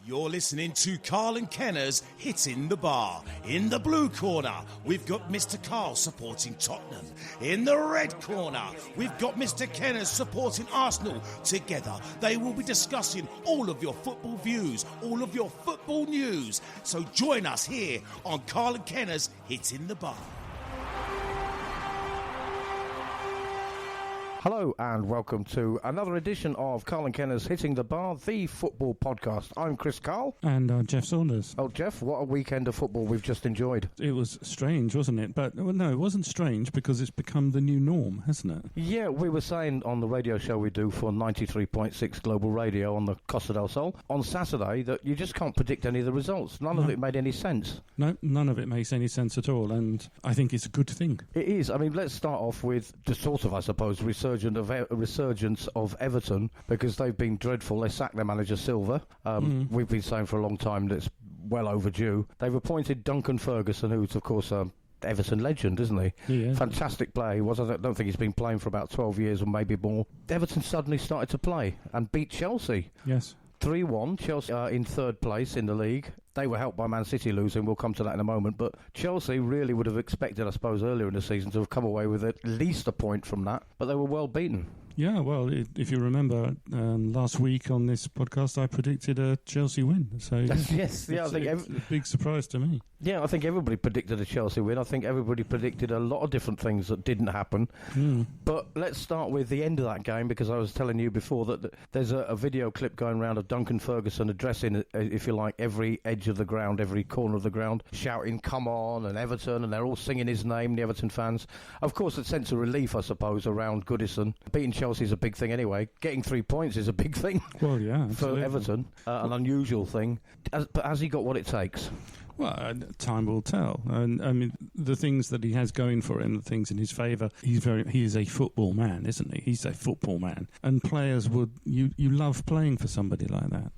You're listening to Karle and Kenner's Hitting the Bar. In the blue corner, we've got Mr. Karle supporting Tottenham. In the red corner, we've got Mr. Kenner supporting Arsenal. Together, they will be discussing all of your football views, all of your football news. So join us here on Karle and Kenner's Hitting the Bar. Hello and welcome to another edition of Karle and Kenner's Hitting the Bar, the football podcast. I'm Chris Karle. And I'm Geoff Saunders. Oh, Geoff, what a weekend of football we've just enjoyed. It was strange, wasn't it? But no, it wasn't strange because it's become the new norm, hasn't it? Yeah, we were saying on the radio show we do for 93.6 Global Radio on the Costa del Sol on Saturday that you just can't predict any of the results. None of it made any sense. No, none of it makes any sense at all, and I think it's a good thing. It is. I mean, let's start off with the sort of, I suppose, resurgence of Everton, because they've been dreadful. They sacked their manager Silva. We've been saying for a long time that it's well overdue. They've appointed Duncan Ferguson, who's of course Everton legend, isn't he? Yeah. Fantastic player he was. I don't think he's been playing for about 12 years or maybe more. Everton suddenly started to play and beat Chelsea. Yes. 3-1, Chelsea are in third place in the league. They were helped by Man City losing, we'll come to that in a moment, but Chelsea really would have expected, I suppose, earlier in the season to have come away with at least a point from that, but they were well beaten. Yeah, well, if you remember, last week on this podcast I predicted a Chelsea win. So yes, yeah, I think it's a big surprise to me. Yeah, I think everybody predicted a Chelsea win. I think everybody predicted a lot of different things that didn't happen. But let's start with the end of that game, because I was telling you before that there's a video clip going around of Duncan Ferguson addressing, if you like, every edge of the ground, every corner of the ground, shouting, "Come on," and Everton, and they're all singing his name, the Everton fans. Of course, a sense of relief, I suppose, around Goodison. Beating Chelsea's a big thing anyway. Getting 3 points is a big thing. Well, yeah, for Everton, an unusual thing. But has he got what it takes? Well, time will tell. And I mean, the things that he has going for him, the things in his favour, he is a football man, isn't he? He's a football man, and players you love playing for somebody like that.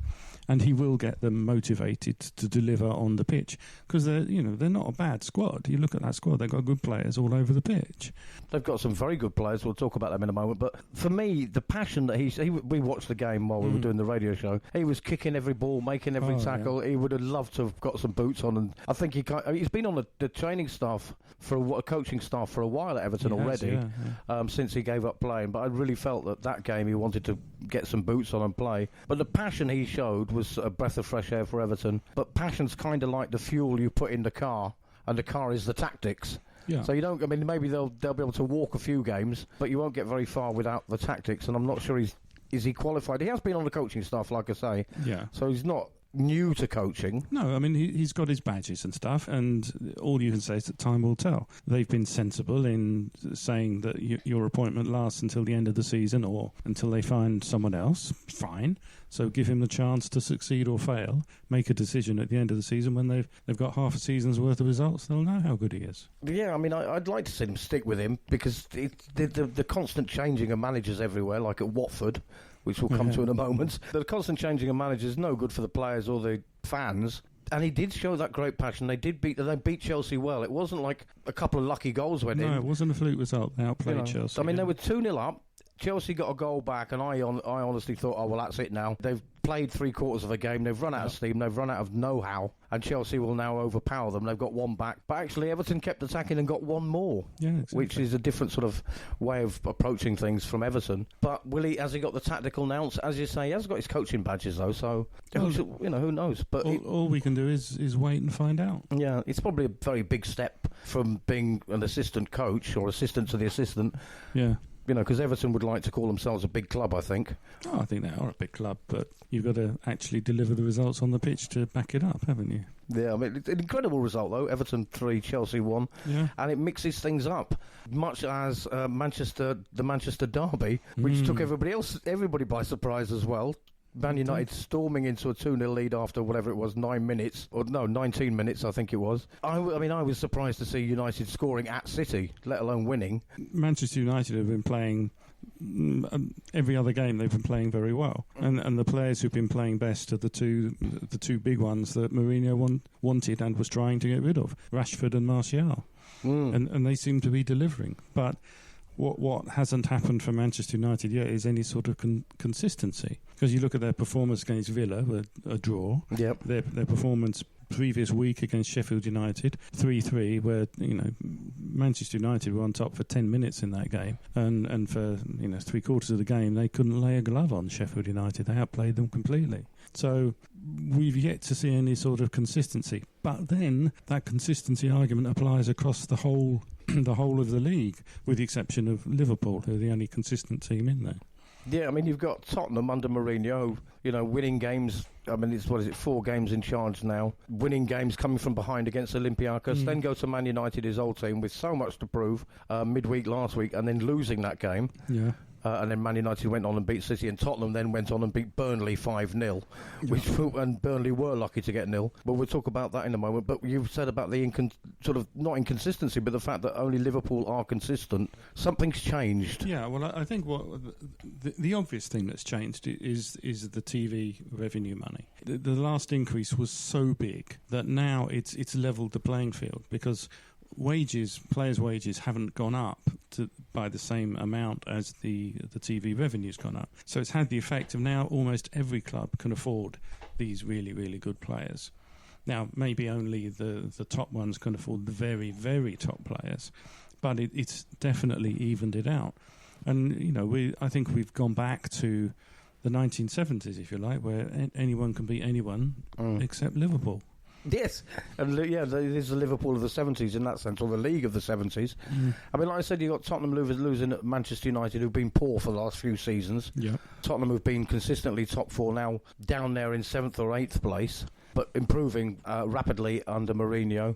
And he will get them motivated to deliver on the pitch, because they're not a bad squad. You look at that squad; they've got good players all over the pitch. They've got some very good players. We'll talk about them in a moment. But for me, the passion that we watched the game while we were doing the radio show. He was kicking every ball, making every tackle. Yeah. He would have loved to have got some boots on, and I think he's been on the training staff coaching staff for a while at Everton already, since he gave up playing. But I really felt that game he wanted to get some boots on and play. But the passion he showed was a breath of fresh air for Everton. But passion's kind of like the fuel you put in the car, and the car is the tactics. Yeah. So maybe they'll be able to walk a few games, but you won't get very far without the tactics. And I'm not sure is he qualified. He has been on the coaching staff, like I say. Yeah. So he's not new to coaching. No, I mean, he's got his badges and stuff, and all you can say is that time will tell. They've been sensible in saying that your appointment lasts until the end of the season or until they find someone else. Fine. So give him the chance to succeed or fail. Make a decision at the end of the season when they've got half a season's worth of results. They'll know how good he is. Yeah, I mean, I'd like to see them stick with him, because the constant changing of managers everywhere, like at Watford, which we'll come to in a moment. The constant changing of managers is no good for the players or the fans. And he did show that great passion. They beat Chelsea well. It wasn't like a couple of lucky goals went in. No, it wasn't a fluke result. They outplayed Chelsea. I mean, they were 2-0 up. Chelsea got a goal back, and I honestly thought, oh, well, that's it now. They've played 3/4 of a game. They've run out of steam. They've run out of know-how, and Chelsea will now overpower them. They've got one back. But actually, Everton kept attacking and got one more, which is a different sort of way of approaching things from Everton. But has he got the tactical nous? As you say, he has got his coaching badges, though, so who knows? But all we can do is wait and find out. Yeah, it's probably a very big step from being an assistant coach or assistant to the assistant. Yeah. Because Everton would like to call themselves a big club, I think. Oh, I think they are a big club, but you've got to actually deliver the results on the pitch to back it up, haven't you? Yeah, I mean, it's an incredible result, though. Everton 3, Chelsea 1. Yeah. And it mixes things up, much as the Manchester derby, which took everybody by surprise as well. Man United storming into a 2-0 lead after whatever it was, 19 minutes, I think it was. I was surprised to see United scoring at City, let alone winning. Manchester United have been playing every other game. They've been playing very well, and the players who've been playing best are the two big ones that Mourinho wanted and was trying to get rid of, Rashford and Martial, and they seem to be delivering. But what hasn't happened for Manchester United yet is any sort of consistency. Because you look at their performance against Villa, a draw. Yep. Their performance previous week against Sheffield United, 3-3, where Manchester United were on top for 10 minutes in that game, and for three-quarters of the game they couldn't lay a glove on Sheffield United. They outplayed them completely. So we've yet to see any sort of consistency. But then that consistency argument applies across the whole of the league, with the exception of Liverpool, who are the only consistent team in there. Yeah, I mean, you've got Tottenham under Mourinho, winning games. I mean, it's 4 games in charge now. Winning games coming from behind against Olympiacos. Then go to Man United, his old team, with so much to prove, midweek last week, and then losing that game. Yeah. And then Man United went on and beat City, and Tottenham then went on and beat Burnley 5-0, and Burnley were lucky to get nil. But we'll talk about that in a moment. But you've said about the not inconsistency, but the fact that only Liverpool are consistent. Something's changed. Yeah, well, I think what the obvious thing that's changed is the TV revenue money. The last increase was so big that now it's levelled the playing field, because players' wages haven't gone up by the same amount as the TV revenue's gone up. So it's had the effect of now almost every club can afford these really, really good players. Now, maybe only the top ones can afford the very, very top players, but it's definitely evened it out. And, I think we've gone back to the 1970s, if you like, where anyone can beat anyone except Liverpool. Yes, and it is the Liverpool of the 70s in that sense, or the league of the 70s. I mean, like I said, you've got Tottenham losing at Manchester United, who've been poor for the last few seasons. Yeah. Tottenham have been consistently top 4, now down there in 7th or 8th place, but improving rapidly under Mourinho.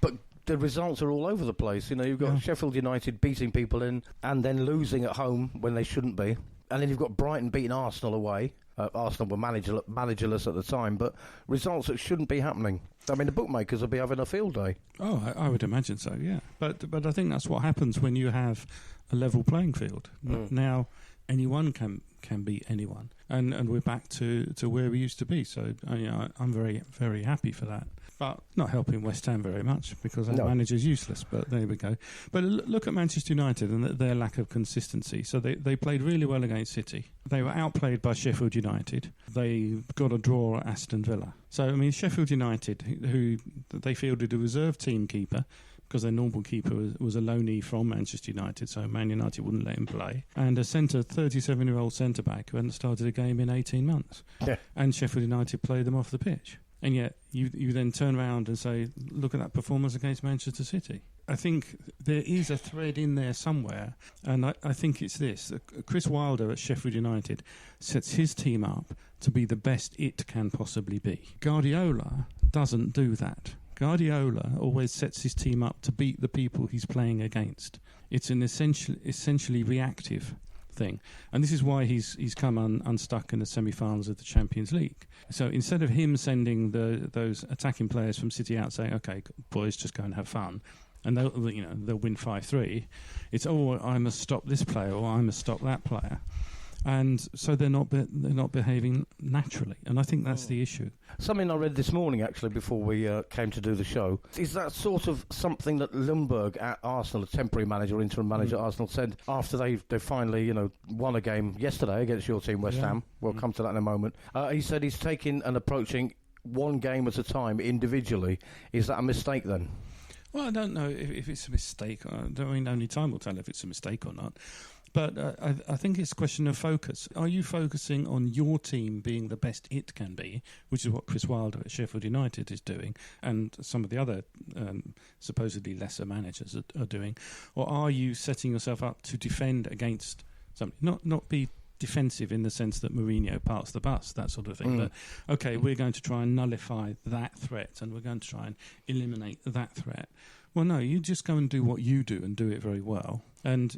But the results are all over the place. You've got Sheffield United beating people in and then losing at home when they shouldn't be. And then you've got Brighton beating Arsenal away. Arsenal were managerless at the time, but results that shouldn't be happening. I mean, the bookmakers will be having a field day. Oh, I would imagine so, yeah. But I think that's what happens when you have a level playing field. Now, anyone can beat anyone. And we're back to where we used to be. So I'm very, very happy for that. But not helping West Ham very much, because our manager's useless. But there we go. But look at Manchester United and their lack of consistency. So they played really well against City. They were outplayed by Sheffield United. They got a draw at Aston Villa. So, I mean, Sheffield United, who they fielded a reserve team keeper, because their normal keeper was a loanee from Manchester United, so Man United wouldn't let him play, and a 37-year-old centre-back who hadn't started a game in 18 months. Yeah. And Sheffield United played them off the pitch. And yet you then turn around and say, look at that performance against Manchester City. I think there is a thread in there somewhere, and I think it's this. Chris Wilder at Sheffield United sets his team up to be the best it can possibly be. Guardiola doesn't do that. Guardiola always sets his team up to beat the people he's playing against. It's an essentially reactive thing, and this is why he's come unstuck in the semi-finals of the Champions League. So instead of him sending those attacking players from City out saying, "Okay, boys, just go and have fun," and they'll win 5-3, it's I must stop this player or I must stop that player. And so they're not behaving naturally, and I think that's the issue. Something I read this morning, actually, before we came to do the show, is that sort of something that Lundberg at Arsenal, a temporary manager, interim manager at Arsenal, said after they finally won a game yesterday against your team, West Ham. We'll come to that in a moment. He said he's taking and approaching one game at a time individually. Is that a mistake then? Well, I don't know if it's a mistake. Only time will tell if it's a mistake or not. But I think it's a question of focus. Are you focusing on your team being the best it can be, which is what Chris Wilder at Sheffield United is doing, and some of the other supposedly lesser managers are doing? Or are you setting yourself up to defend against something? Not be defensive in the sense that Mourinho parks the bus, that sort of thing. But, okay, we're going to try and nullify that threat, and we're going to try and eliminate that threat. Well, no, you just go and do what you do and do it very well. And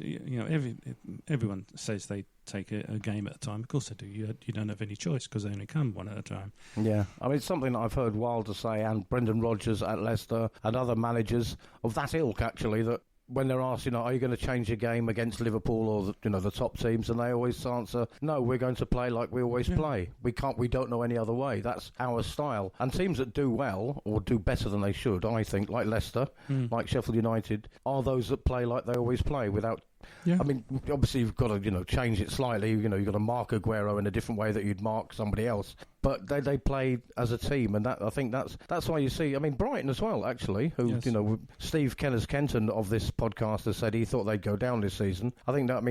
everyone says they take a game at a time. Of course they do. You don't have any choice because they only come one at a time. Yeah, I mean, it's something that I've heard Wilder say, and Brendan Rodgers at Leicester, and other managers of that ilk, actually, that when they're asked, are you going to change your game against Liverpool or the top teams, and they always answer, no, we're going to play like we always play. We don't know any other way. That's our style. And teams that do well or do better than they should, I think, like Leicester, like Sheffield United, are those that play like they always play without I mean, obviously you've got to, change it slightly. You've got to mark Aguero in a different way that you'd mark somebody else. But they played as a team, and I think that's why you see. I mean, Brighton as well, actually. Who Steve Kenton of this podcast has said he thought they'd go down this season. I think that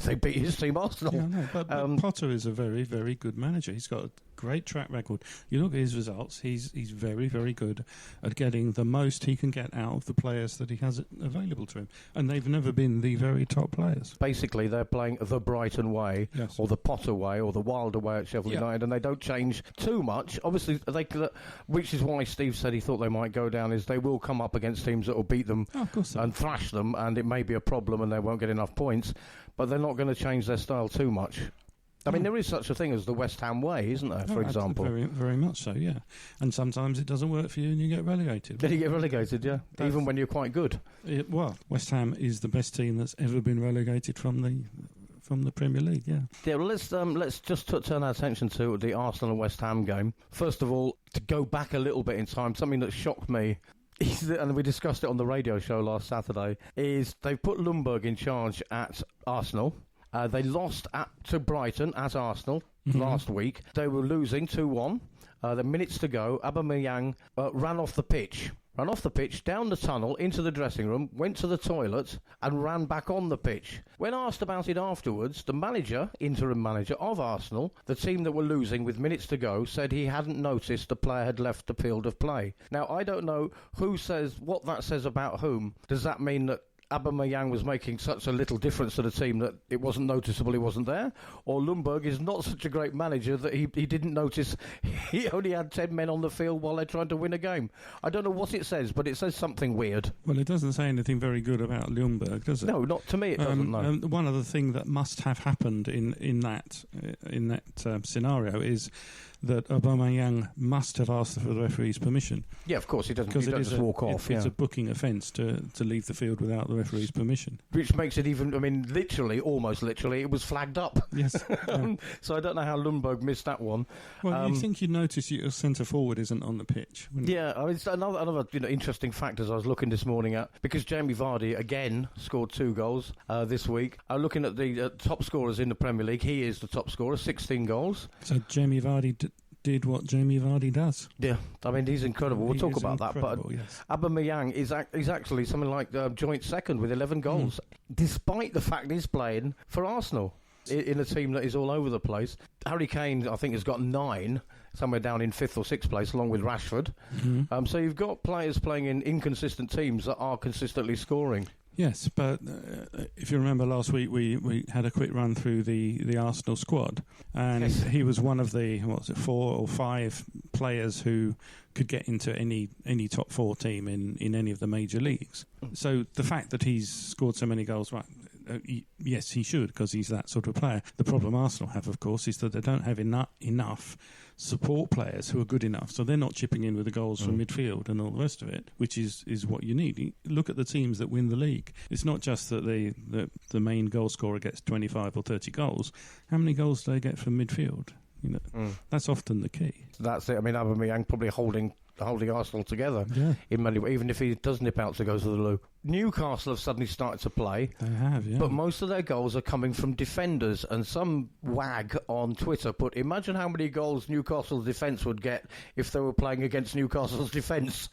they beat his team Arsenal. Yeah, no, but Potter is a very, very good manager. He's got a great track record. You look at his results. He's very, very good at getting the most he can get out of the players that he has available to him, and they've never been the very top players. Basically, they're playing the Brighton way, or the Potter way, or the Wilder way at Sheffield United, and they don't change too much. Obviously, which is why Steve said he thought they might go down, is they will come up against teams that will beat them and thrash them, and it may be a problem and they won't get enough points, but they're not going to change their style too much. I mean, there is such a thing as the West Ham way, isn't there, for example? Very, very much so, yeah. And sometimes it doesn't work for you and you get relegated. Then you get relegated, yeah, even when you're quite good. West Ham is the best team that's ever been relegated from the Premier League, yeah. Yeah, well, let's just turn our attention to the Arsenal and West Ham game. First of all, to go back a little bit in time, something that shocked me, and we discussed it on the radio show last Saturday, is they've put Ljungberg in charge at Arsenal. They lost to Brighton at Arsenal last week. They were losing 2-1. The minutes to go, Aubameyang ran off the pitch, down the tunnel, into the dressing room, went to the toilet and ran back on the pitch. When asked about it afterwards, the interim manager of Arsenal, the team that were losing with minutes to go, said he hadn't noticed the player had left the field of play. Now, I don't know what that says about whom. Does that mean that Aubameyang was making such a little difference to the team that it wasn't noticeable he wasn't there? Or Ljungberg is not such a great manager that he didn't notice he only had 10 men on the field while they're trying to win a game? I don't know what it says, but it says something weird. Well, it doesn't say anything very good about Ljungberg, does it? No, not to me it doesn't, no. One other thing that must have happened in that scenario is that Aubameyang must have asked for the referee's permission. Yeah, of course, he doesn't just walk off. It's a booking offence to leave the field without the referee's permission. Which makes it even, almost literally, it was flagged up. Yes. Yeah. So I don't know how Ljungberg missed that one. Well, you think you'd notice your centre-forward isn't on the pitch, wouldn't you? Yeah, I mean, it's another interesting fact as I was looking this morning at, because Jamie Vardy, again, scored 2 goals this week. Looking at the top scorers in the Premier League, he is the top scorer, 16 goals. So Jamie Vardy did what Jamie Vardy does. Yeah, I mean, he's incredible. We'll talk about that. But yes. Aubameyang is actually something like joint second with 11 goals, despite the fact he's playing for Arsenal in a team that is all over the place. Harry Kane, I think, has got 9, somewhere down in 5th or 6th place, along with Rashford. So you've got players playing in inconsistent teams that are consistently scoring. Yes, but if you remember last week, we had a quick run through the Arsenal squad, and he was one of the 4 or 5 players who could get into any top 4 team in any of the major leagues. So the fact that he's scored so many goals, right? Yes, he should, because he's that sort of player. The problem Arsenal have, of course, is that they don't have enough support players who are good enough, so they're not chipping in with the goals from midfield and all the rest of it, which is what you need. Look at the teams that win the league. It's not just that the main goal scorer gets 25 or 30 goals. How many goals do they get from midfield? That's often the key. That's it. I mean, Aubameyang probably holding Arsenal together in many ways, even if he does nip out to go to the loo. Newcastle have suddenly started to play. They have, yeah. But most of their goals are coming from defenders, and some wag on Twitter put, imagine how many goals Newcastle's defence would get if they were playing against Newcastle's defence.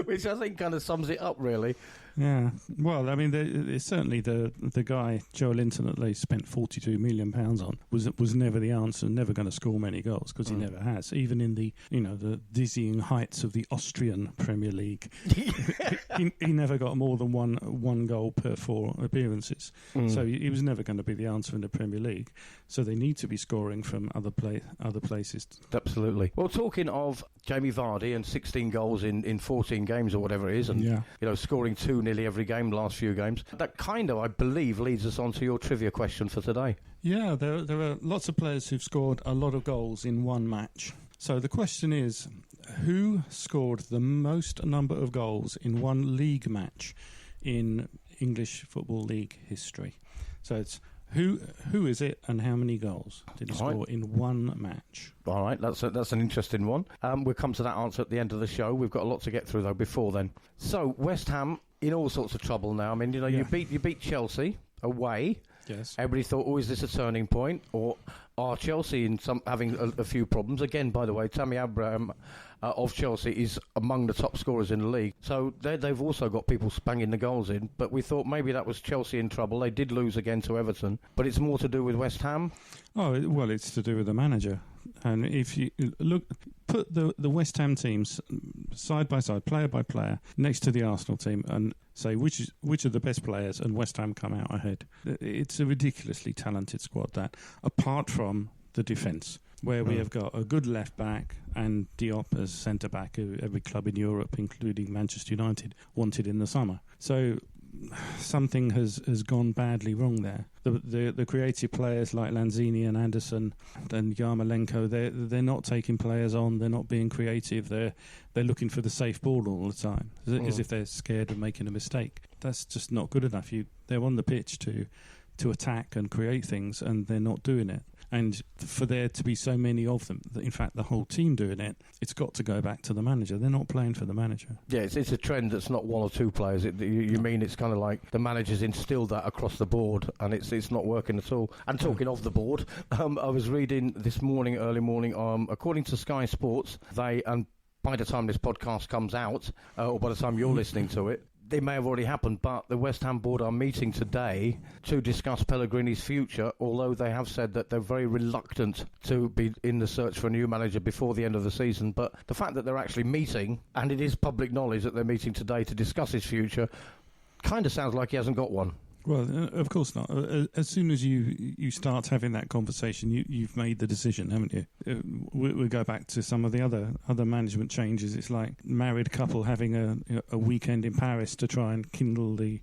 Which I think kind of sums it up, really. Yeah, well, I mean, it's certainly the guy, Joe Linton, that they spent £42 million on, was never the answer, never going to score many goals, because he never has. Even in the dizzying heights of the Austrian Premier League, he never got more than one goal per 4 appearances. So he was never going to be the answer in the Premier League. So they need to be scoring from other places. Absolutely. Well, talking of Jamie Vardy and 16 goals in 14 games or whatever it is, and scoring 2 nearly every game the last few games, that kind of, I believe, leads us on to your trivia question for today. Yeah, there are lots of players who've scored a lot of goals in one match. So the question is, who scored the most number of goals in one league match in English Football League history? So it's who is it, and how many goals did he score in one match? All right, that's an interesting one. We'll come to that answer at the end of the show. We've got a lot to get through, though, before then. So, West Ham in all sorts of trouble now. I mean, you beat Chelsea away. Yes. Everybody thought, is this a turning point? Or are Chelsea having a few problems? Again, by the way, Tammy Abraham of Chelsea is among the top scorers in the league. So they've also got people banging the goals in. But we thought maybe that was Chelsea in trouble. They did lose again to Everton. But it's more to do with West Ham. Oh, well, it's to do with the manager. And if you put the West Ham teams side by side, player by player, next to the Arsenal team, and say which are the best players, and West Ham come out ahead. It's a ridiculously talented squad, that, apart from the defence, where we have got a good left back and Diop as centre back, who every club in Europe, including Manchester United, wanted in the summer. So something has gone badly wrong there. The creative players like Lanzini and Anderson and Yarmolenko, they're not taking players on. They're not being creative. They're looking for the safe ball all the time, as if they're scared of making a mistake. That's just not good enough. They're on the pitch to attack and create things, and they're not doing it. And for there to be so many of them, in fact the whole team doing it, it's got to go back to the manager. They're not playing for the manager. Yeah, it's a trend that's not one or two players. You mean it's kind of like the manager's instilled that across the board, and it's not working at all. And talking of the board, I was reading this morning, early morning, according to Sky Sports, and by the time this podcast comes out, or by the time you're listening to it, they may have already happened, but the West Ham board are meeting today to discuss Pellegrini's future, although they have said that they're very reluctant to be in the search for a new manager before the end of the season. But the fact that they're actually meeting, and it is public knowledge that they're meeting today to discuss his future, kind of sounds like he hasn't got one. Well, of course not. As soon as you start having that conversation, you've made the decision, haven't you? We go back to some of the other management changes. It's like married couple having a weekend in Paris to try and kindle the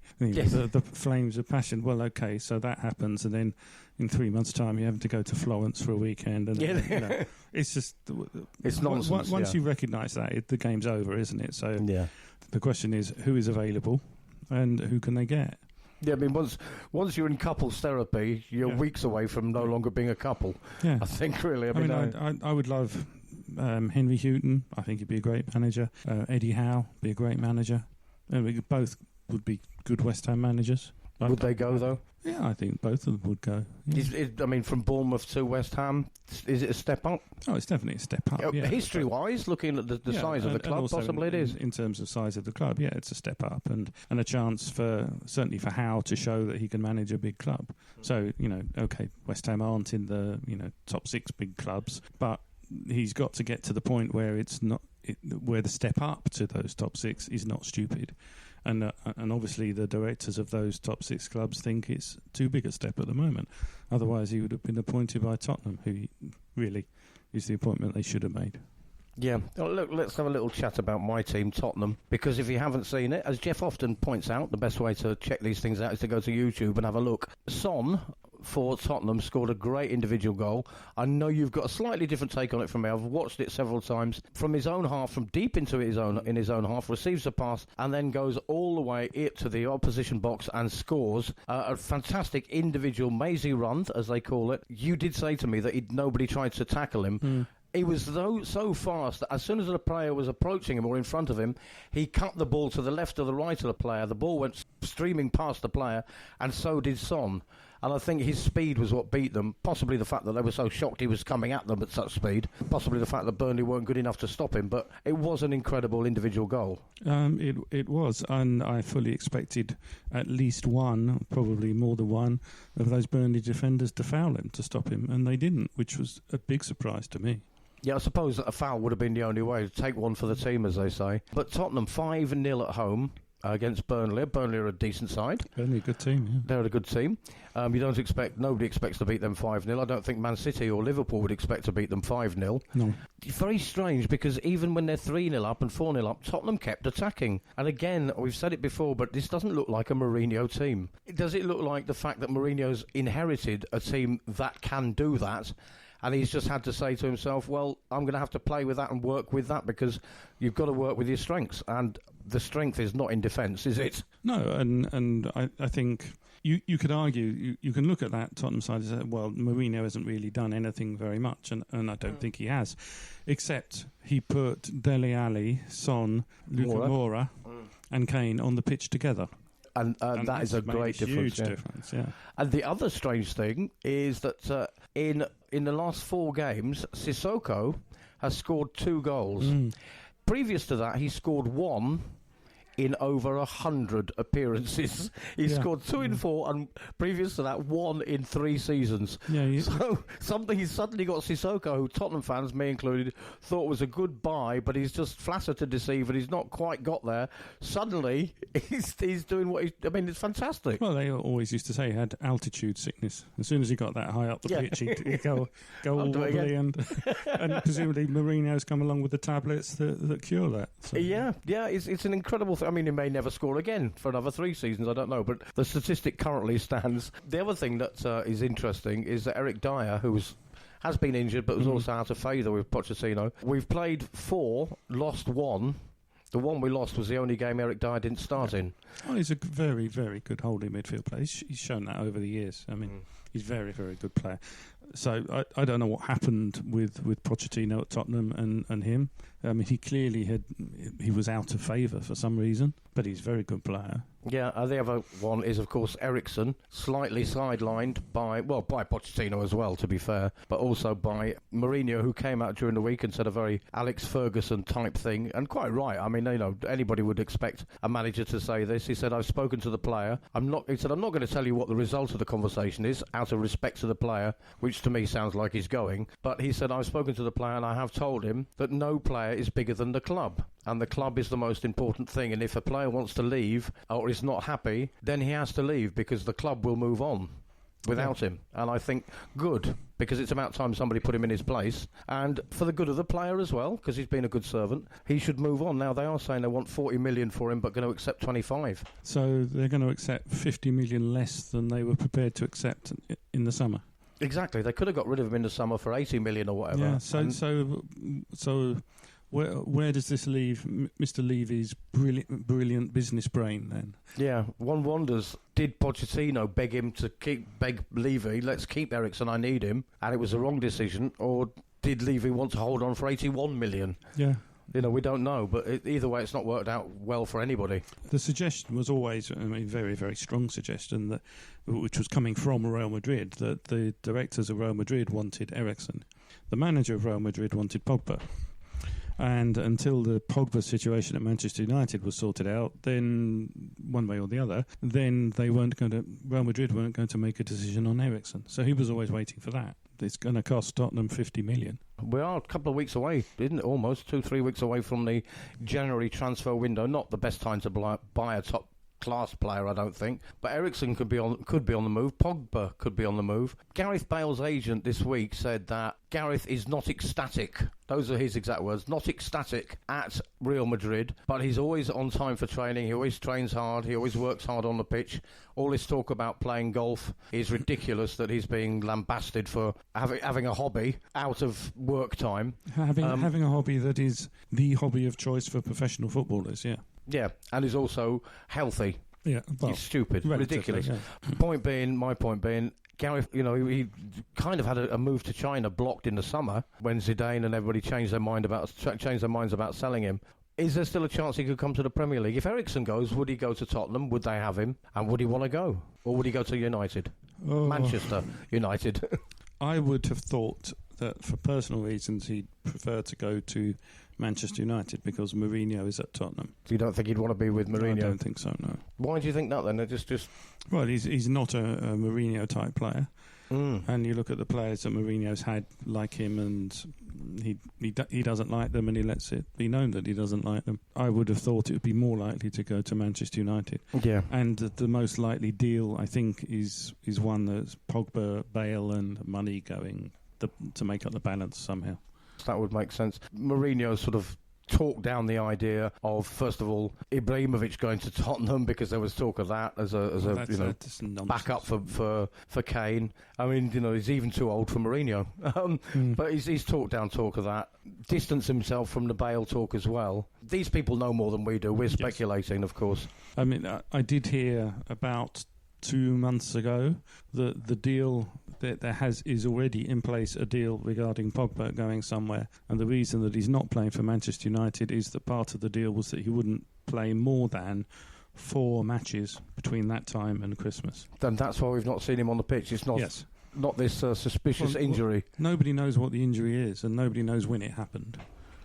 flames of passion. Well, okay, so that happens, and then in 3 months' time you have to go to Florence for a weekend, and it's just it's nonsense. Once you recognise that, the game's over, isn't it? So the question is, who is available, and who can they get? Yeah, I mean, once you're in couples therapy, you're weeks away from no longer being a couple. Yeah. I think, really. I would love Henry Houghton. I think he'd be a great manager. Eddie Howe be a great manager. Both would be good West Ham managers. Would they go, though? Yeah, I think both of them would go. Yeah. From Bournemouth to West Ham, is it a step up? Oh, it's definitely a step up. Yeah, history-wise, looking at the size of the club, possibly it is. In terms of size of the club, yeah, it's a step up, and a chance certainly for Howe to show that he can manage a big club. So, okay, West Ham aren't in the top 6 big clubs, but he's got to get to the point where where the step up to those top 6 is not stupid. And obviously the directors of those top 6 clubs think it's too big a step at the moment. Otherwise he would have been appointed by Tottenham, who really is the appointment they should have made. Yeah. Well, look, let's have a little chat about my team, Tottenham, because if you haven't seen it, as Geoff often points out, the best way to check these things out is to go to YouTube and have a look. Son for Tottenham scored a great individual goal. I know you've got a slightly different take on it from me. I've watched it several times. From his own half, from deep into his own half, receives a pass and then goes all the way to the opposition box and scores a fantastic individual mazy run, as they call it. You did say to me that nobody tried to tackle him. He was so fast that as soon as the player was approaching him or in front of him, he cut the ball to the left or the right of the player. The ball went streaming past the player, and so did Son. And I think his speed was what beat them. Possibly the fact that they were so shocked he was coming at them at such speed. Possibly the fact that Burnley weren't good enough to stop him. But it was an incredible individual goal. It was, and I fully expected at least one, probably more than one, of those Burnley defenders to foul him, to stop him, and they didn't, which was a big surprise to me. Yeah, I suppose that a foul would have been the only way. Take one for the team, as they say. But Tottenham 5-0 at home against Burnley. Burnley are a decent side. Burnley a good team, yeah. They're a good team. Nobody expects to beat them 5-0. I don't think Man City or Liverpool would expect to beat them 5-0. No. It's very strange because even when they're 3-0 up and 4-0 up, Tottenham kept attacking. And again, we've said it before, but this doesn't look like a Mourinho team. Does it look like the fact that Mourinho's inherited a team that can do that? And he's just had to say to himself, well, I'm going to have to play with that and work with that, because you've got to work with your strengths. And the strength is not in defence, is it? No, and I think you could argue, you can look at that Tottenham side and say, well, Mourinho hasn't really done anything very much, and I don't think he has, except he put Dele Alli, Son, Luka Moura and Kane on the pitch together. And that is a great difference. Huge difference, yeah. And the other strange thing is that in the last 4 games, Sissoko has scored 2 goals. Previous to that, he scored 1 in over 100 appearances. He scored 2 in 4, and previous to that, 1 in 3 seasons. So something he's suddenly got Sissoko, who Tottenham fans, me included, thought was a good buy, but he's just flattered to deceive, and he's not quite got there. Suddenly, he's doing what it's fantastic. Well, they always used to say he had altitude sickness. As soon as he got that high up the pitch, he'd go all wobbly, and presumably Mourinho's come along with the tablets that cure that. So. Yeah, it's an incredible thing. I mean, he may never score again for another 3 seasons, I don't know, but the statistic currently stands. The other thing that is interesting is that Eric Dyer, who has been injured but was also out of favour with Pochettino. We've played 4, lost 1. The one we lost was the only game Eric Dyer didn't start in. Oh, he's a very, very good holding midfield player. He's shown that over the years. I mean, he's a very, very good player. So I don't know what happened with Pochettino at Tottenham and him. I mean, he was out of favour for some reason, but he's a very good player. Yeah, the other one is, of course, Eriksen, slightly sidelined by Pochettino as well, to be fair, but also by Mourinho, who came out during the week and said a very Alex Ferguson type thing, and quite right. I mean, anybody would expect a manager to say this. He said, I've spoken to the player. I'm not going to tell you what the result of the conversation is, out of respect to the player, which to me sounds like he's going. But he said, I've spoken to the player and I have told him that no player is bigger than the club. And the club is the most important thing. And if a player wants to leave or is not happy, then he has to leave because the club will move on without him. And I think good, because it's about time somebody put him in his place. And for the good of the player as well, because he's been a good servant, he should move on. Now, they are saying they want 40 million for him, but going to accept 25. So they're going to accept 50 million less than they were prepared to accept in the summer. Exactly. They could have got rid of him in the summer for 80 million or whatever. Yeah, so where does this leave Mr. Levy's brilliant business brain then? Yeah, one wonders, did Pochettino beg Levy, let's keep Eriksen, I need him, and it was the wrong decision, or did Levy want to hold on for 81 million? Yeah. We don't know, but either way, it's not worked out well for anybody. The suggestion was always, very, very strong suggestion, which was coming from Real Madrid, that the directors of Real Madrid wanted Eriksen. The manager of Real Madrid wanted Pogba. And until the Pogba situation at Manchester United was sorted out, then one way or the other, then Real Madrid weren't going to make a decision on Eriksen. So he was always waiting for that. It's going to cost Tottenham 50 million. We are a couple of weeks away, isn't it? Almost 2-3 weeks away from the January transfer window. Not the best time to buy a top class player, I don't think. But Eriksen could be on the move. Pogba could be on the move. Gareth Bale's agent this week said that Gareth is not ecstatic. Those are his exact words. Not ecstatic at Real Madrid, but he's always on time for training. He always trains hard. He always works hard on the pitch. All this talk about playing golf is ridiculous, that he's being lambasted for having a hobby out of work time. Having a hobby that is the hobby of choice for professional footballers, yeah. Yeah, and he's also healthy. Yeah, he's stupid, ridiculous. Yeah. My point being, Gareth, he kind of had a move to China blocked in the summer when Zidane and everybody changed their minds about selling him. Is there still a chance he could come to the Premier League? If Eriksen goes, would he go to Tottenham? Would they have him? And would he want to go? Or would he go to United? Manchester United. I would have thought that for personal reasons he'd prefer to go to Manchester United because Mourinho is at Tottenham. So you don't think he'd want to be with Mourinho? I don't think so, no. Why do you think that then? Just... Well, he's not a Mourinho type player. And you look at the players that Mourinho's had like him, and he doesn't like them, and he lets it be known that he doesn't like them. I would have thought it would be more likely to go to Manchester United. Yeah. And the most likely deal, I think, is one that's Pogba, Bale, and money going to make up the balance somehow. That would make sense. Mourinho sort of talked down the idea of, first of all, Ibrahimovic going to Tottenham, because there was talk of that as a backup for Kane. I mean, he's even too old for Mourinho. But he's talked down talk of that. Distanced himself from the Bale talk as well. These people know more than we do. We're speculating, of course. I mean, I did hear about 2 months ago that the deal is already in place a deal regarding Pogba going somewhere, and the reason that he's not playing for Manchester United is that part of the deal was that he wouldn't play more than 4 matches between that time and Christmas. Then that's why we've not seen him on the pitch. It's not. Yes. Not this suspicious injury. Nobody knows what the injury is, and nobody knows when it happened.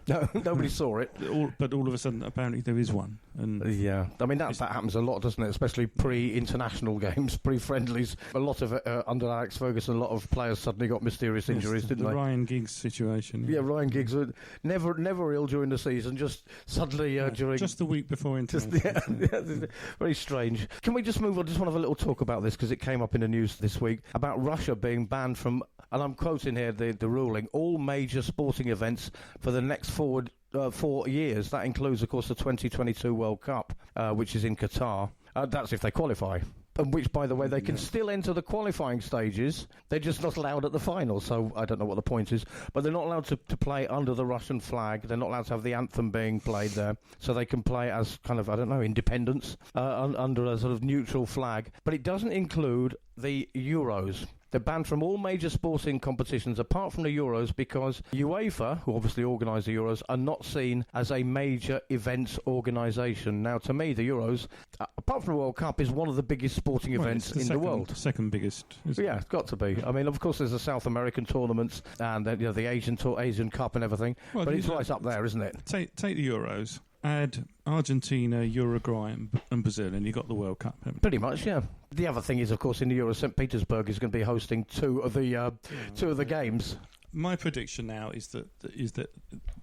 No, nobody saw it. But all of a sudden, apparently, there is one. And yeah, I mean, that happens a lot, doesn't it? Especially pre-international games, pre-friendlies. A lot of, under Alex Ferguson, a lot of players suddenly got mysterious injuries, didn't they? The Ryan Giggs situation. Yeah, Ryan Giggs was never ill during the season, just suddenly during... Just the week before international. Very strange. Can we just move on? I just want to have a little talk about this, because it came up in the news this week, about Russia being banned from, and I'm quoting here the ruling, all major sporting events for the next 4 years. That includes, of course, the 2022 World Cup, which is in Qatar. That's if they qualify. And which, by the way, they can still enter the qualifying stages. They're just not allowed at the final, so I don't know what the point is. But they're not allowed to play under the Russian flag. They're not allowed to have the anthem being played there. So they can play as kind of, I don't know, independents, under a sort of neutral flag. But it doesn't include the Euros. They're banned from all major sporting competitions apart from the Euros because UEFA, who obviously organise the Euros, are not seen as a major events organisation. Now, to me, the Euros, apart from the World Cup, is one of the biggest sporting events in the world. Second biggest. Yeah, it's got to be. I mean, of course, there's the South American tournaments and the Asian Cup and everything, but it's right up there, isn't it? Take the Euros. Add Argentina, Uruguay, and Brazil, and you got the World Cup. Pretty much, yeah. The other thing is, of course, in the Euros, St. Petersburg is going to be hosting two of the games. My prediction now is that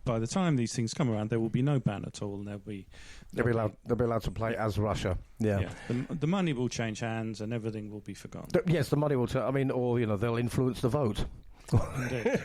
by the time these things come around, there will be no ban at all, and they'll be allowed to play as Russia. Yeah. The money will change hands, and everything will be forgotten. Yes, the money will. Or they'll influence the vote. Indeed.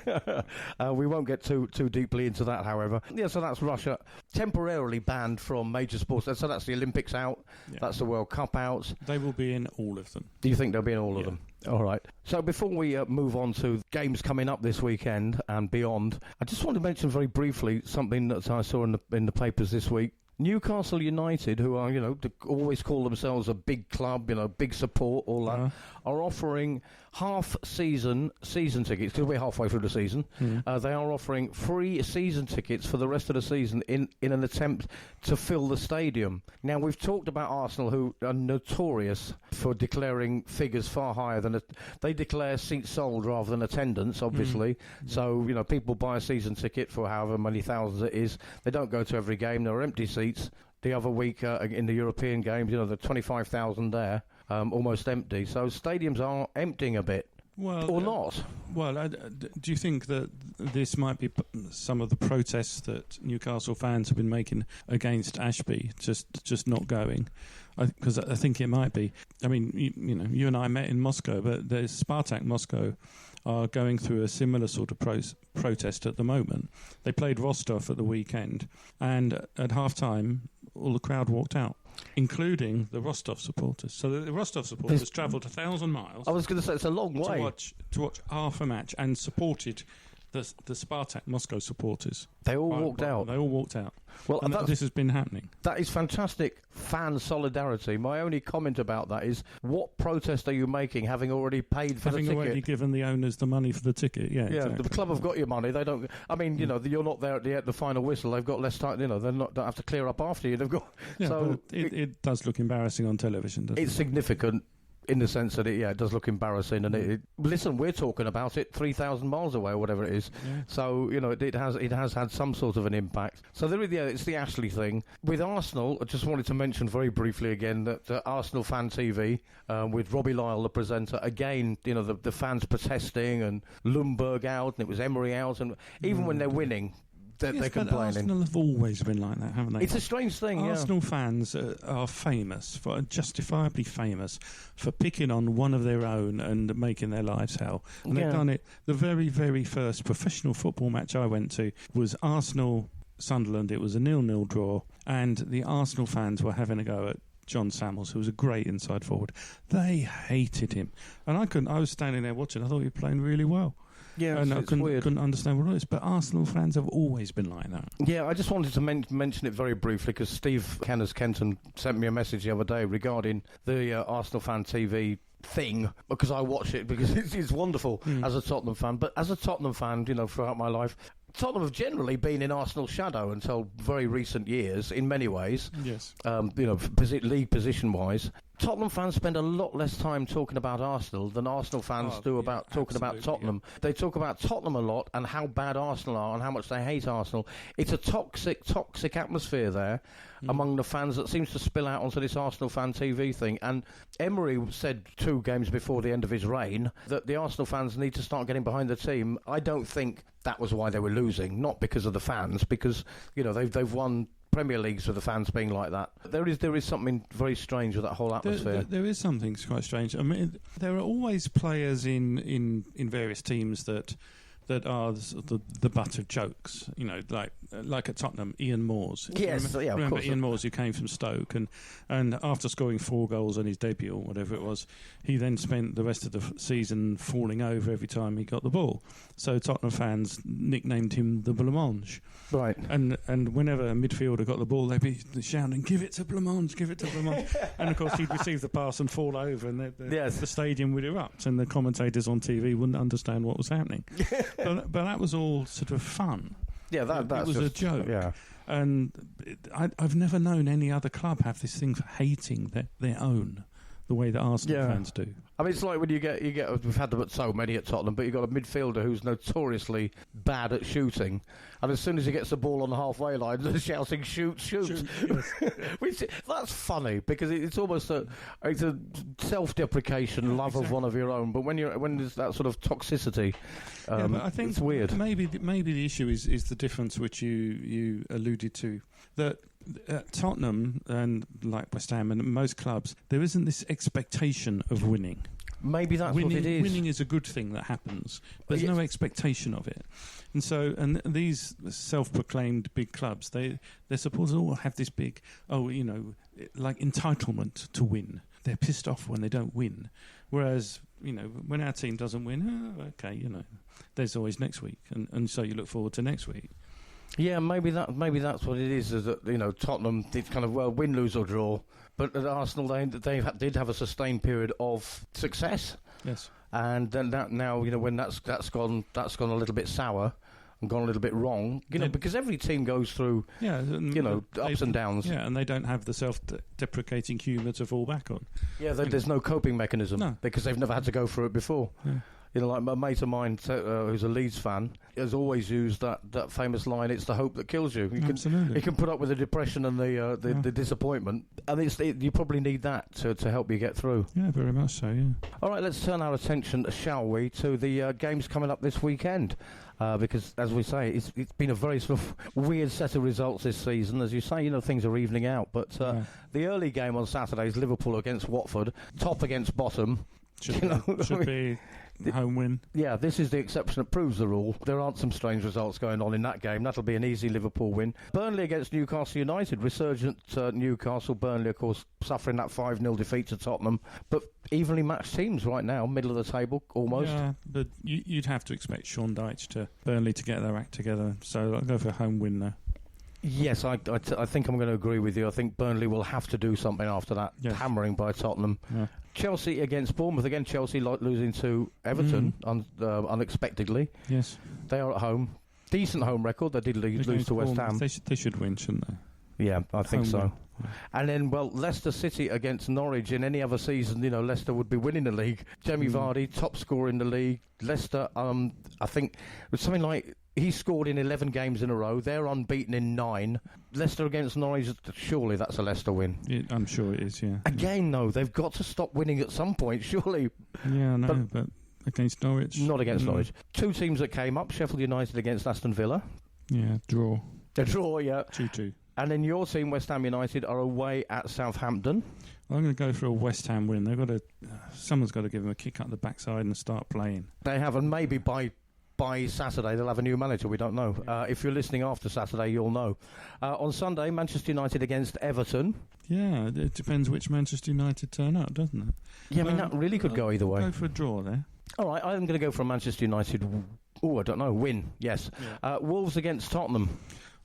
We won't get too deeply into that, however. Yeah, so that's Russia temporarily banned from major sports. So that's the Olympics out. Yeah. That's the World Cup out. They will be in all of them. Do you think they'll be in all of them? All right. So before we move on to games coming up this weekend and beyond, I just want to mention very briefly something that I saw in the papers this week. Newcastle United, who are, always call themselves a big club, big support, all that, are offering half-season tickets, because we're halfway through the season. They are offering free season tickets for the rest of the season in an attempt to fill the stadium. Now, we've talked about Arsenal, who are notorious for declaring figures far higher than... They declare seats sold rather than attendance, obviously. So, people buy a season ticket for however many thousands it is. They don't go to every game. There are empty seats. The other week in the European games, the 25,000 there, almost empty. So stadiums are emptying a bit. Well, or not. Well, do you think that this might be some of the protests that Newcastle fans have been making against Ashby, just not going? Because I think it might be. I mean, you and I met in Moscow, but there's Spartak Moscow are going through a similar sort of protest at the moment. They played Rostov at the weekend, and at half-time, all the crowd walked out, including the Rostov supporters. So the Rostov supporters travelled 1,000 miles. I was going to say, it's a long way. To watch half a match and supported the Spartak Moscow supporters. They all walked out. They all walked out. Well, and this has been happening. That is fantastic fan solidarity. My only comment about that is, what protest are you making, having already paid for the ticket? Having already given the owners the money for the ticket, yeah. Exactly. The club have got your money. They don't... I mean, you're not there at the final whistle. They've got less time, they don't have to clear up after you. They've got... Yeah, so it does look embarrassing on television, doesn't it? It's significant. In the sense that it does look embarrassing, and listen, we're talking about it 3,000 miles away or whatever it is. Yeah. So it has had some sort of an impact. So it's the Ashley thing with Arsenal. I just wanted to mention very briefly again that Arsenal Fan TV with Robbie Lyle, the presenter, again, the fans protesting and Lundberg out, and it was Emery out, and even when they're winning. They're complaining. Arsenal have always been like that, haven't they? It's a strange thing. Arsenal fans are justifiably famous for picking on one of their own and making their lives hell. And they've done it. The very, very first professional football match I went to was Arsenal-Sunderland. It was a 0-0 draw, and the Arsenal fans were having a go at John Samuels, who was a great inside forward. They hated him, and I was standing there watching. I thought he was playing really well. Yeah, and I couldn't understand what it is. But Arsenal fans have always been like that. Yeah, I just wanted to mention it very briefly because Steve Kenners-Kenton sent me a message the other day regarding the Arsenal Fan TV thing because I watch it because it's wonderful as a Tottenham fan. But as a Tottenham fan, throughout my life, Tottenham have generally been in Arsenal's shadow until very recent years in many ways. Yes. League position-wise. Tottenham fans spend a lot less time talking about Arsenal than Arsenal fans do about talking about Tottenham. Yeah. They talk about Tottenham a lot and how bad Arsenal are and how much they hate Arsenal. It's a toxic atmosphere there among the fans that seems to spill out onto this Arsenal fan TV thing. And Emery said 2 games before the end of his reign that the Arsenal fans need to start getting behind the team. I don't think that was why they were losing, not because of the fans, because they've won Premier Leagues with the fans being like that. There is something very strange with that whole atmosphere. There is something quite strange. I mean, there are always players in various teams that are the butt of jokes. Like at Tottenham, Ian Moores. Yes, remember Ian Moores, who came from Stoke, and after scoring 4 goals on his debut or whatever it was, he then spent the rest of the season falling over every time he got the ball. So Tottenham fans nicknamed him the Blancmange. Right. And whenever a midfielder got the ball, they'd be shouting, "Give it to Blancmange, give it to Blancmange." And of course, he'd receive the pass and fall over, and the stadium would erupt, and the commentators on TV wouldn't understand what was happening. but that was all sort of fun. Yeah, that was a joke. Yeah. And I've never known any other club have this thing for hating their own, the way that Arsenal fans do. I mean, it's like when you get. We've had so many at Tottenham, but you've got a midfielder who's notoriously bad at shooting, and as soon as he gets the ball on the halfway line, they're shouting, "Shoot!" Yes. That's funny because it's almost it's a self-deprecation love of one of your own. But when there's that sort of toxicity, but I think it's weird. Maybe the issue is the difference which you alluded to, that at Tottenham and like West Ham and most clubs, there isn't this expectation of winning. Maybe that's what it is. Winning is a good thing that happens. There's no expectation of it. And these self-proclaimed big clubs, they're supposed to all have this big, like entitlement to win. They're pissed off when they don't win. Whereas, when our team doesn't win, there's always next week. And so you look forward to next week. Yeah, maybe that's what it is that, Tottenham, it's kind of, win, lose or draw. But at Arsenal, they did have a sustained period of success. Yes. And then now, when that's gone a little bit sour and gone a little bit wrong, because every team goes through, ups and downs. Yeah, and they don't have the self-deprecating humour to fall back on. Yeah, there's no coping mechanism because they've never had to go through it before. Yeah. Like a mate of mine who's a Leeds fan has always used that famous line, "It's the hope that kills you." Absolutely. You can put up with the depression and the disappointment, and you probably need that to help you get through. Yeah, very much so, yeah. All right, let's turn our attention, shall we, to the games coming up this weekend. Because, as we say, it's been a very sort of weird set of results this season. As you say, things are evening out. But the early game on Saturday is Liverpool against Watford, top against bottom. Should be home win. Yeah, this is the exception that proves the rule. There aren't some strange results going on in that game. That'll be an easy Liverpool win. Burnley against Newcastle United. Resurgent Newcastle. Burnley, of course, suffering that 5-0 defeat to Tottenham. But evenly matched teams right now, middle of the table, almost. Yeah, but you'd have to expect Sean Dyche Burnley to get their act together. So I'll go for a home win there. Yes, I think I'm going to agree with you. I think Burnley will have to do something after that hammering by Tottenham. Yeah. Chelsea against Bournemouth. Again, Chelsea losing to Everton unexpectedly. Yes. They are at home. Decent home record. They did lose to West Ham. They should win, shouldn't they? Yeah, I think so. Win. And then, Leicester City against Norwich. In any other season, Leicester would be winning the league. Jamie Vardy, top scorer in the league. Leicester, I think, was something like... He scored in 11 games in a row. They're unbeaten in 9. Leicester against Norwich, surely that's a Leicester win. I'm sure it is, yeah. Again, though, they've got to stop winning at some point, surely. Yeah, I know, but against Norwich? Not against Norwich. 2 teams that came up, Sheffield United against Aston Villa. Yeah, draw. A draw, yeah. 2-2. And then your team, West Ham United, are away at Southampton. I'm going to go for a West Ham win. Someone's got to give them a kick up the backside and start playing. They have, and maybe by Saturday they'll have a new manager. We don't know. If you're listening after Saturday, you'll know. On Sunday, Manchester United against Everton. Yeah, it depends which Manchester United turn up, doesn't it? Yeah, I mean, that really could go either way. Go for a draw there. All right, I'm going to go for a Manchester United... I don't know. Win, yes. Yeah. Wolves against Tottenham.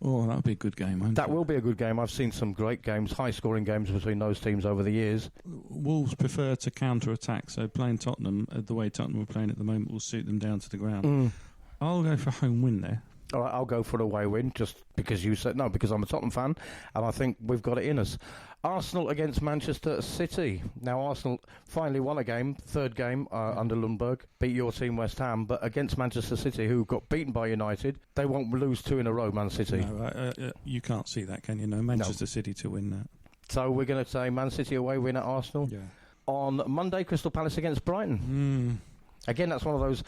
Oh, that'll be a good game, won't That it? will be a good game. I've seen some great games, high-scoring games between those teams over the years. Wolves prefer to counter-attack, so playing Tottenham the way Tottenham are playing at the moment will suit them down to the ground. I'll go for a home win there. All right, I'll go for an away win, just because you said no, because I'm a Tottenham fan, and I think we've got it in us. Arsenal against Manchester City. Now, Arsenal finally won a game, third game under Lundberg, beat your team West Ham, but against Manchester City, who got beaten by United, they won't lose 2 in a row, Man City. No, you can't see that, can you? No, Manchester City to win that. So we're going to say Man City away win at Arsenal. Yeah. On Monday, Crystal Palace against Brighton. Again, that's one of those...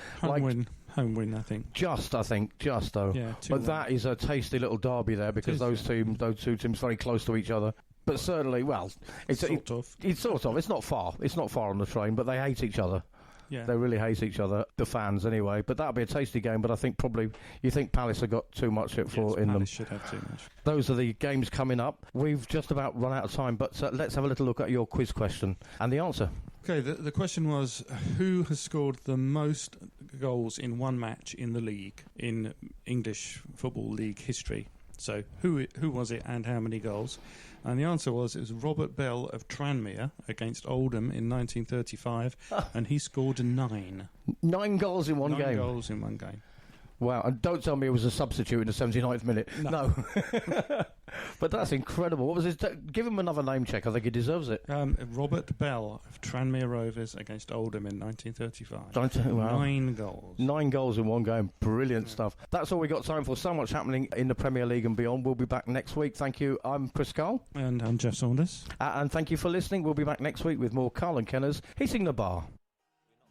Home win, I think. Just though. Yeah, but that is a tasty little derby there, because those two teams very close to each other. But certainly, well, it's sort of. It's not far. It's not far on the train, but they hate each other. Yeah. They really hate each other, the fans anyway. But that'll be a tasty game. But I think you think Palace have got too much in Palace them. Should have too much. Those are the games coming up. We've just about run out of time, but let's have a little look at your quiz question and the answer. Okay, the question was, who has scored the most goals in one match in the league, in English Football League history? So who was it and how many goals? And the answer was, it was Robert Bell of Tranmere against Oldham in 1935, and he scored 9. 9 goals in one game? 9 goals in one game. Wow, and don't tell me it was a substitute in the 79th minute. No. But that's incredible. What was his... Give him another name check. I think he deserves it. Robert Bell of Tranmere Rovers against Oldham in 1935. Wow. 9 goals. 9 goals in one game. Brilliant stuff. That's all we got time for. So much happening in the Premier League and beyond. We'll be back next week. Thank you. I'm Chris Karle. And I'm Geoff Saunders. And thank you for listening. We'll be back next week with more Karle and Kenner's Hitting the Bar.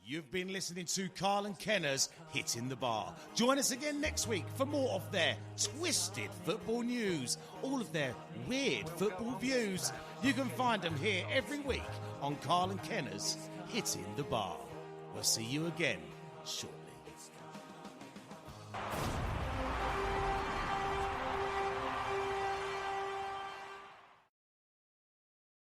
You've been listening to Karle and Kenner's Hitting the Bar. Join us again next week for more of their twisted football news, all of their weird football views. You can find them here every week on Karle and Kenner's Hitting the Bar. We'll see you again shortly.